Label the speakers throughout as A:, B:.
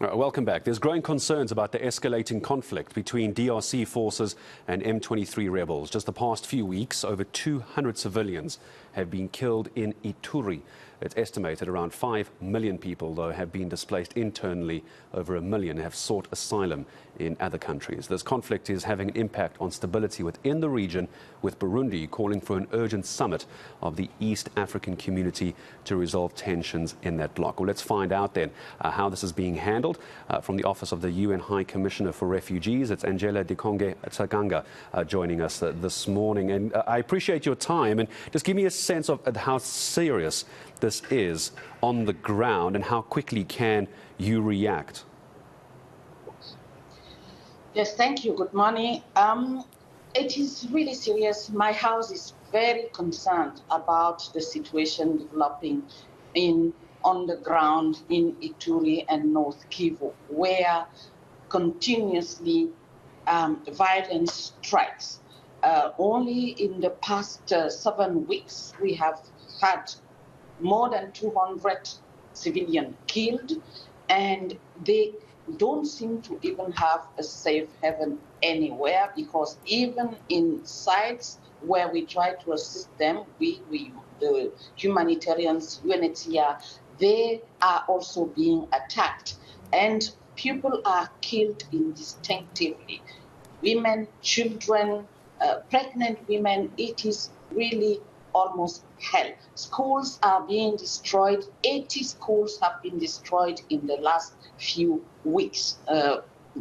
A: Welcome back. There's growing concerns about the escalating conflict between DRC forces and M23 rebels. Just the past few weeks, over 200 civilians have been killed in Ituri. It's estimated around 5 million people, though, have been displaced internally. Over 1 million have sought asylum in other countries. This conflict is having an impact on stability within the region, with Burundi calling for an urgent summit of the East African community to resolve tensions in that bloc. Well, let's find out then how this is being handled. From the Office of the UN High Commissioner for Refugees, it's Angele Dikongué-Atangana joining us this morning. And I appreciate your time, and just give me a sense of how serious this is on the ground and how quickly can you react?
B: Yes, thank you. Good morning. It is really serious. My house is very concerned about the situation developing on the ground in Ituri and North Kivu, where continuously violence strikes. Only in the past 7 weeks, we have had more than 200 civilians killed, and they don't seem to even have a safe haven anywhere, because even in sites where we try to assist them, the humanitarians, Humanitarian, they are also being attacked, and people are killed instinctively. Women, children, pregnant women, it is really almost hell. Schools are being destroyed. 80 schools have been destroyed in the last few weeks,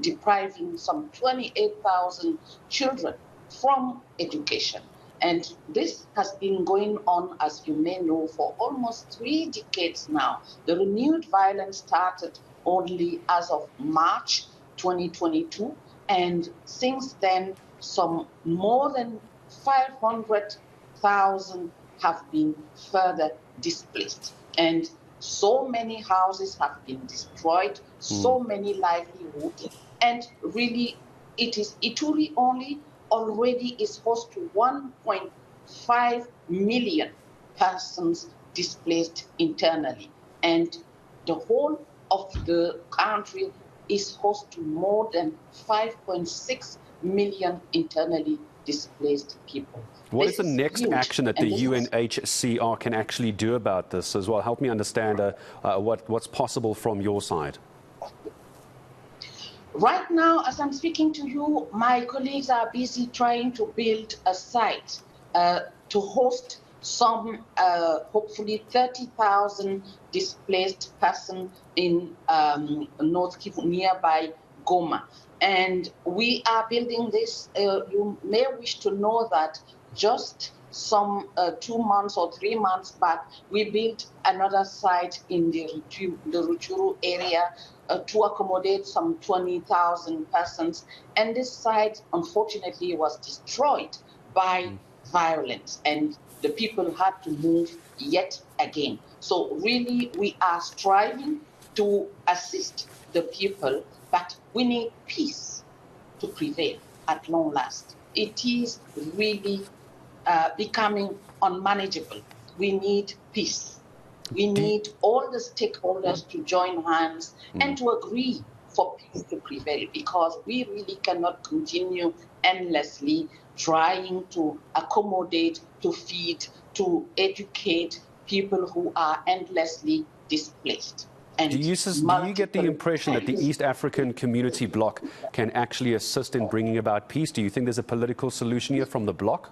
B: depriving some 28,000 children from education. And this has been going on, as you may know, for almost 3 decades now. The renewed violence started only as of March 2022, and since then, some more than 500,000 have been further displaced. And so many houses have been destroyed, so many livelihoods. And really, it is Ituri only already is host to 1.5 million persons displaced internally. And the whole of the country is host to more than 5.6 million internally displaced people.
A: What is the next action that the UNHCR can actually do about this as well? Help me understand what's possible from your side.
B: Right now, as I'm speaking to you, my colleagues are busy trying to build a site to host some, hopefully 30,000 displaced persons in North Kivu, nearby Goma. And we are building this. You may wish to know that just some 2 months or 3 months back, we built another site in the Ruchuru area to accommodate some 20,000 persons. And this site, unfortunately, was destroyed by violence, and the people had to move yet again. So really, we are striving to assist the people, but we need peace to prevail at long last. It is really becoming unmanageable. We need peace. We need all the stakeholders to join hands and to agree for peace to prevail, because we really cannot continue endlessly trying to accommodate, to feed, to educate people who are endlessly displaced.
A: Do you get the impression that the East African Community Bloc can actually assist in bringing about peace? Do you think there's a political solution here from the bloc?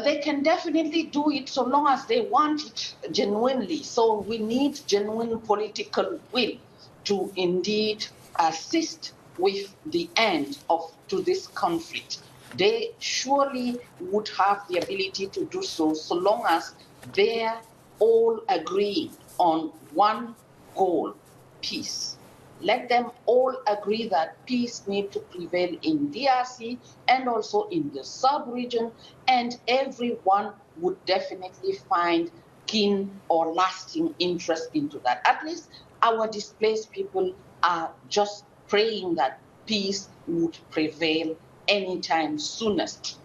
B: They can definitely do it so long as they want it genuinely. So we need genuine political will to indeed assist with the end to this conflict. They surely would have the ability to do so, so long as they're all agreeing on one goal: peace. Let them all agree that peace needs to prevail in DRC and also in the sub-region, and everyone would definitely find keen or lasting interest into that. At least our displaced people are just praying that peace would prevail anytime soonest.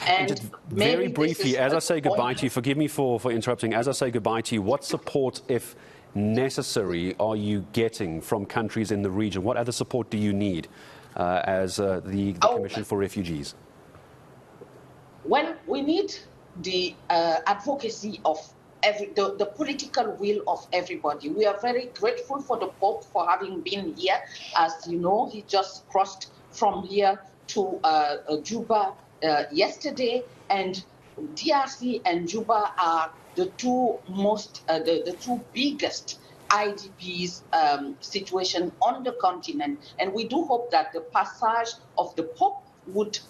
A: And just very briefly, as I say goodbye to you, forgive me for interrupting, as I say goodbye to you, what support, if necessary are you getting from countries in the region? What other support do you need as the Commission for Refugees?
B: Well, we need the advocacy of the political will of everybody. We are very grateful for the Pope for having been here. As you know, he just crossed from here to Juba yesterday, and DRC and Juba are the two the two biggest IDPs situation on the continent, and we do hope that the passage of the Pope would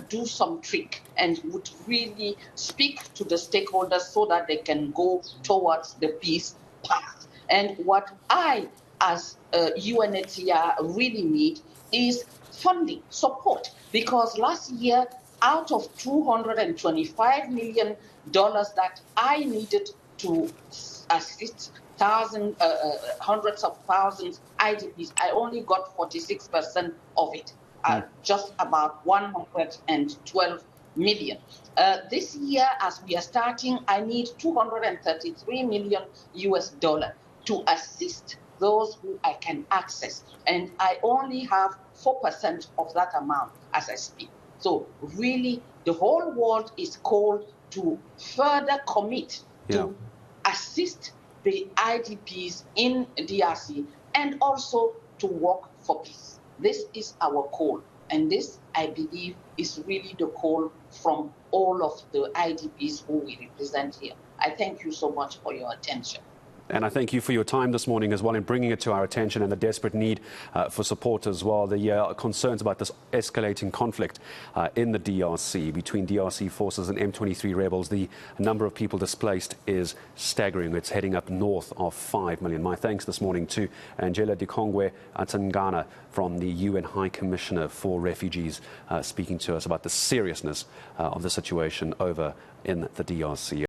B: do some trick and would really speak to the stakeholders so that they can go towards the peace path. And what I, as UNHCR, really need is funding, support, because last year, out of $225 million that I needed to assist hundreds of thousands IDPs, I only got 46% of it. Just about 112 million. This year, as we are starting, I need $233 million to assist those who I can access. And I only have 4% of that amount as I speak. So really, the whole world is called to further commit to assist the IDPs in DRC and also to work for peace. This is our call, and this, I believe, is really the call from all of the IDPs who we represent here. I thank you so much for your attention.
A: And I thank you for your time this morning as well in bringing it to our attention and the desperate need for support as well. The concerns about this escalating conflict in the DRC between DRC forces and M23 rebels. The number of people displaced is staggering. It's heading up north of 5 million. My thanks this morning to Angele Dikongué-Atangana from the UN High Commissioner for Refugees, speaking to us about the seriousness of the situation over in the DRC.